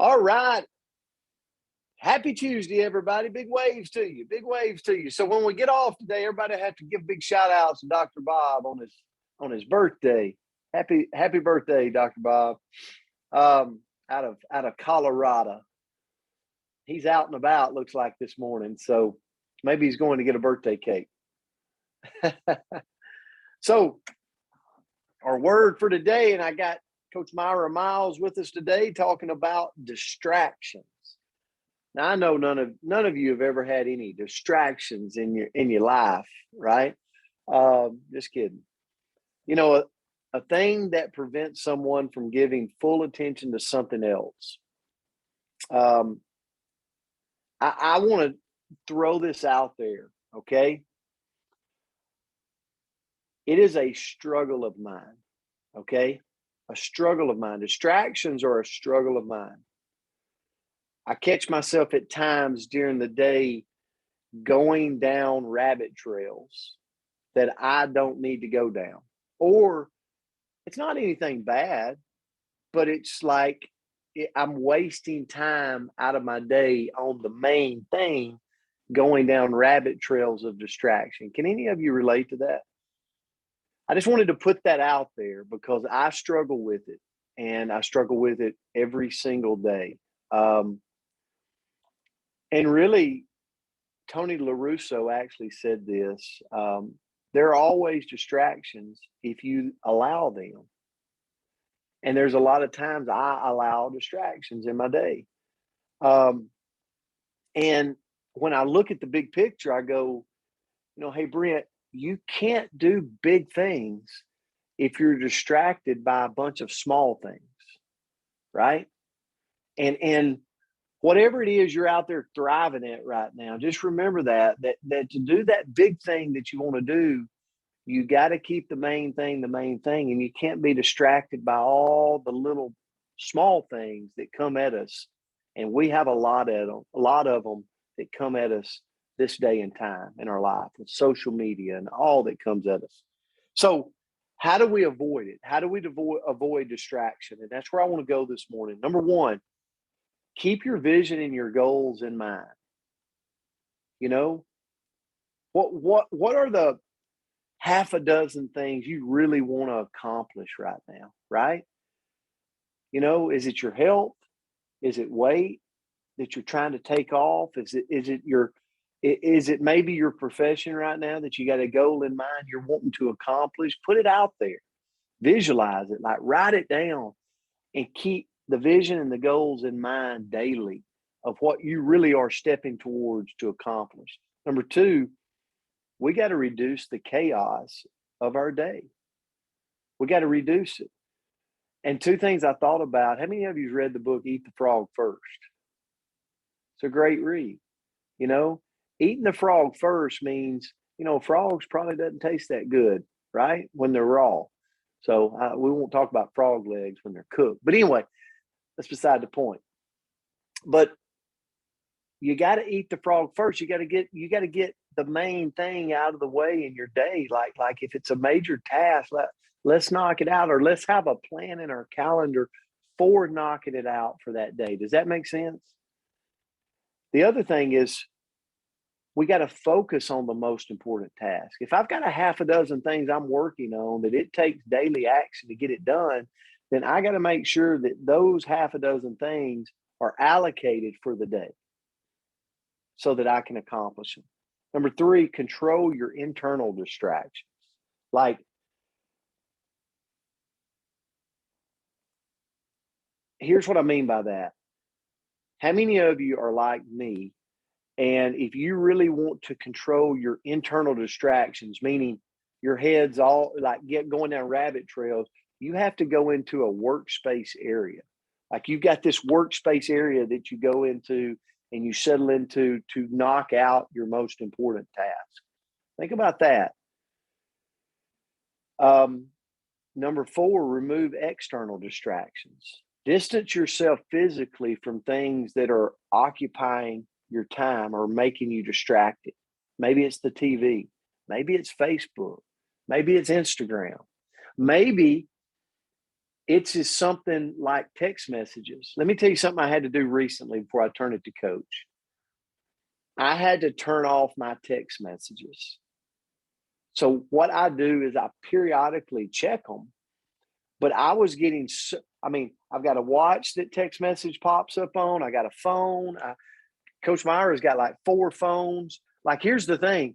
All right. Happy Tuesday, everybody. Big waves to you. Big waves to you. So when we get off today, everybody have to give big shout outs to Dr. Bob on his birthday. Happy birthday, Dr. Bob. Out of Colorado. He's out and about, looks like this morning. So maybe he's going to get a birthday cake. So our word for today, and I got Coach Myra Miles with us today talking about distractions. Now I know none of you have ever had any distractions in your life, right? Just kidding. You know, a thing that prevents someone from giving full attention to something else. I want to throw this out there, okay? It is a struggle of mine, okay? A struggle of mine. Distractions are a struggle of mine. I catch myself at times during the day going down rabbit trails that I don't need to go down. Or it's not anything bad, but it's like I'm wasting time out of my day on the main thing, going down rabbit trails of distraction. Can any of you relate to that? I just wanted to put that out there because I struggle with it, and I struggle with it every single day. And really, Tony LaRusso actually said this. There are always distractions if you allow them. And there's a lot of times I allow distractions in my day. And when I look at the big picture, I go, hey, Brent, you can't do big things if you're distracted by a bunch of small things, right? And whatever it is you're out there thriving at right now, just remember that to do that big thing that you want to do, you got to keep the main thing, and you can't be distracted by all the little small things that come at us. And we have a lot of them that come at us this day and time in our life with social media and all that comes at us. So how do we avoid it? How do we avoid distraction? And that's where I want to go this morning. Number one, keep your vision and your goals in mind. What are the half a dozen things you really want to accomplish right now, right? Is it your health? Is it weight that you're trying to take off? Is it maybe your profession right now that you got a goal in mind you're wanting to accomplish? Put it out there. Visualize it, like write it down, and keep the vision and the goals in mind daily of what you really are stepping towards to accomplish. Number two, we got to reduce the chaos of our day. We got to reduce it. And two things I thought about. How many of you read the book Eat the Frog First? It's a great read. Eating the frog first means, frogs probably doesn't taste that good, right? When they're raw. So we won't talk about frog legs when they're cooked. But anyway, that's beside the point. But you got to eat the frog first. You got to get the main thing out of the way in your day. Like if it's a major task, let's knock it out, or let's have a plan in our calendar for knocking it out for that day. Does that make sense? The other thing is we got to focus on the most important task. If I've got a half a dozen things I'm working on that it takes daily action to get it done, then I got to make sure that those half a dozen things are allocated for the day so that I can accomplish them. Number three, control your internal distractions. Like, here's what I mean by that. How many of you are like me? And if you really want to control your internal distractions, meaning your head's all like going down rabbit trails, you have to go into a workspace area. Like you've got this workspace area that you go into and you settle into to knock out your most important task. Think about that. Number four, remove external distractions. Distance yourself physically from things that are occupying your time or making you distracted. Maybe it's the TV. Maybe it's Facebook. Maybe it's Instagram. Maybe It's just something like text messages. Let me tell you something I had to do recently before I turned it to coach. I had to turn off my text messages. So what I do is I periodically check them, but I was getting, I mean, I've got a watch that text message pops up on. I got a phone. Coach Myra's got like 4 phones. Like, here's the thing.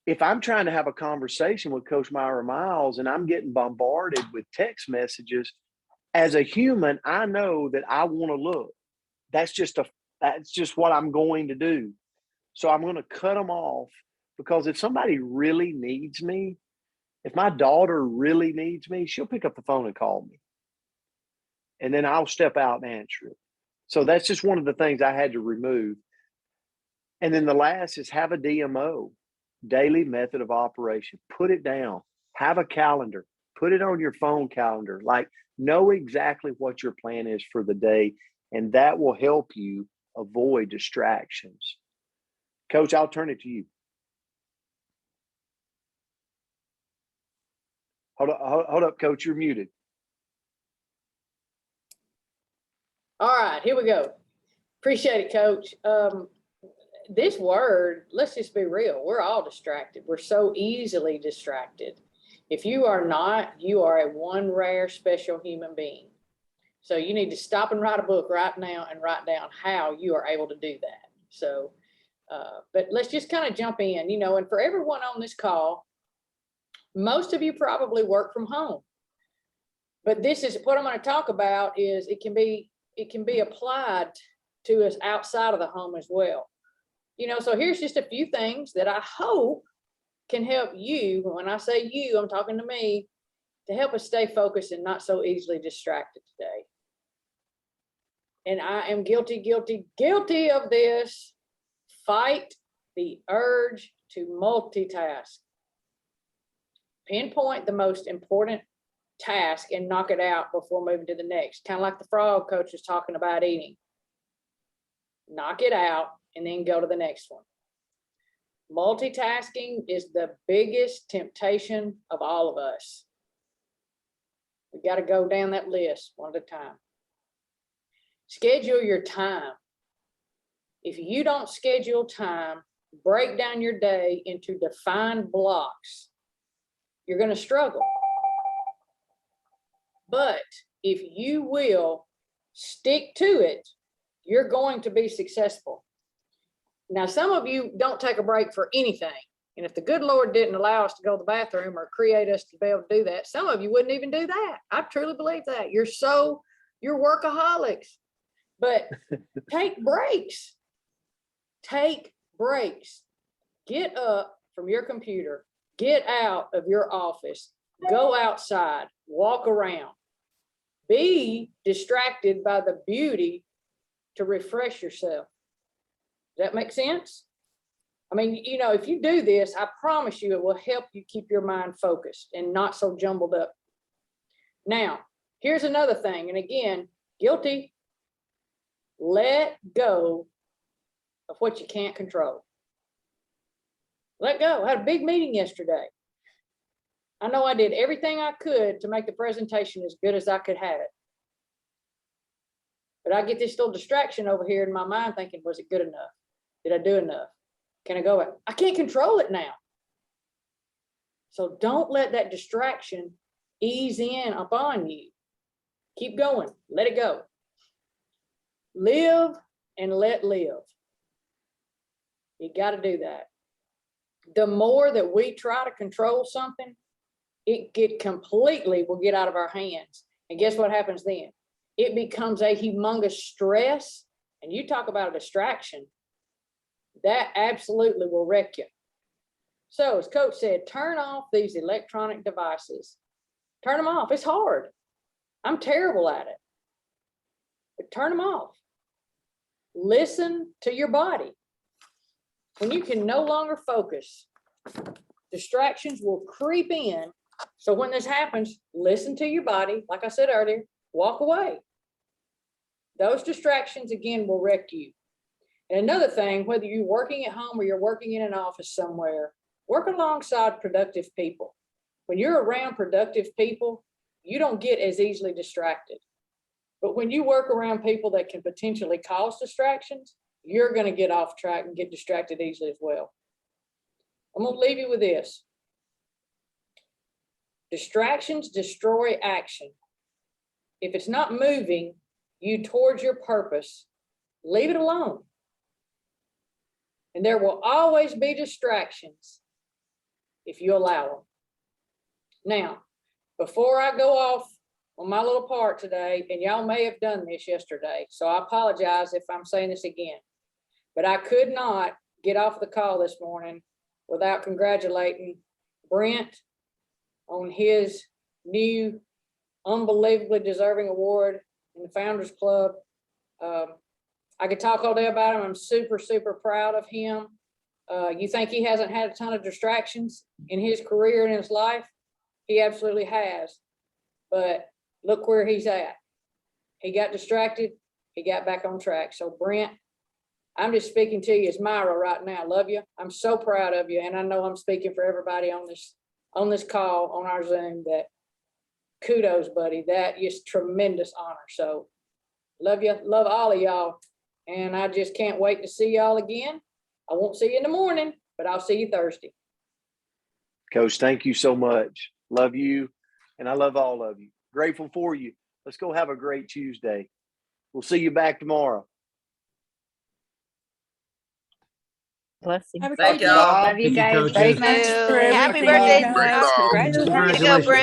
If I'm trying to have a conversation with Coach Myra Miles and I'm getting bombarded with text messages, as a human, I know that I want to look. That's just what I'm going to do. So I'm going to cut them off, because if somebody really needs me, if my daughter really needs me, she'll pick up the phone and call me. And then I'll step out and answer it. So that's just one of the things I had to remove. And then the last is have a DMO, daily method of operation. Put it down. Have a calendar. Put it on your phone calendar. Like, know exactly what your plan is for the day, and that will help you avoid distractions. Coach, I'll turn it to you. Hold up, Coach. You're muted. All right, here we go. Appreciate it, Coach. This word, let's just be real. We're all distracted. We're so easily distracted. If you are not, you are a one rare special human being. So you need to stop and write a book right now and write down how you are able to do that. So, but let's just kind of jump in, and for everyone on this call, most of you probably work from home. But this is what I'm going to talk about. Is it can be applied to us outside of the home as well. So here's just a few things that I hope can help you. When I say you, I'm talking to me, to help us stay focused and not so easily distracted today. And I am guilty of this. Fight the urge to multitask. Pinpoint the most important task and knock it out before moving to the next. Kind of like the frog coach was talking about eating. Knock it out and then go to the next one. Multitasking is the biggest temptation of all of us. We got to go down that list one at a time. Schedule your time. If you don't schedule time, break down your day into defined blocks, you're going to struggle. But if you will stick to it, you're going to be successful. Now, some of you don't take a break for anything. And if the good Lord didn't allow us to go to the bathroom or create us to be able to do that, some of you wouldn't even do that. I truly believe that. You're workaholics. But take breaks. Take breaks. Get up from your computer. Get out of your office. Go outside. Walk around. Be distracted by the beauty to refresh yourself. Does that make sense? I mean, if you do this, I promise you it will help you keep your mind focused and not so jumbled up. Now, here's another thing. And again, guilty. Let go of what you can't control. Let go. I had a big meeting yesterday. I know I did everything I could to make the presentation as good as I could have it. But I get this little distraction over here in my mind thinking, was it good enough? Did I do enough? Can I go back? I can't control it now. So don't let that distraction ease in upon you. Keep going. Let it go. Live and let live. You got to do that. The more that we try to control something, it completely will get out of our hands. And guess what happens then? It becomes a humongous stress. And you talk about a distraction, that absolutely will wreck you. So as Coach said, turn off these electronic devices. Turn them off. It's hard. I'm terrible at it. But turn them off. Listen to your body. When you can no longer focus, distractions will creep in. So when this happens, listen to your body. Like I said earlier, walk away. Those distractions, again, will wreck you. And another thing, whether you're working at home or you're working in an office somewhere, work alongside productive people. When you're around productive people, you don't get as easily distracted. But when you work around people that can potentially cause distractions, you're going to get off track and get distracted easily as well. I'm going to leave you with this. Distractions destroy action. If it's not moving you towards your purpose, leave it alone. And there will always be distractions if you allow them. Now, before I go off on my little part today, and y'all may have done this yesterday, so I apologize if I'm saying this again, but I could not get off the call this morning without congratulating Brent on his new unbelievably deserving award in the Founders Club. I could talk all day about him. I'm super, super proud of him. You think he hasn't had a ton of distractions in his career and in his life? He absolutely has. But look where he's at. He got distracted. He got back on track. So Brent, I'm just speaking to you as Myra right now. Love you. I'm so proud of you. And I know I'm speaking for everybody on this call, on our Zoom, that kudos, buddy. That is tremendous honor. So love you. Love all of y'all. And I just can't wait to see y'all again. I won't see you in the morning, but I'll see you Thursday. Coach, thank you so much. Love you. And I love all of you. Grateful for you. Let's go have a great Tuesday. We'll see you back tomorrow. Bless you. Have a Thank great y'all. day. Love you Thank you, guys coaches. very Thank much you. for Happy everything, birthday, you Brent. guys. Way to go, Congratulations. Brent.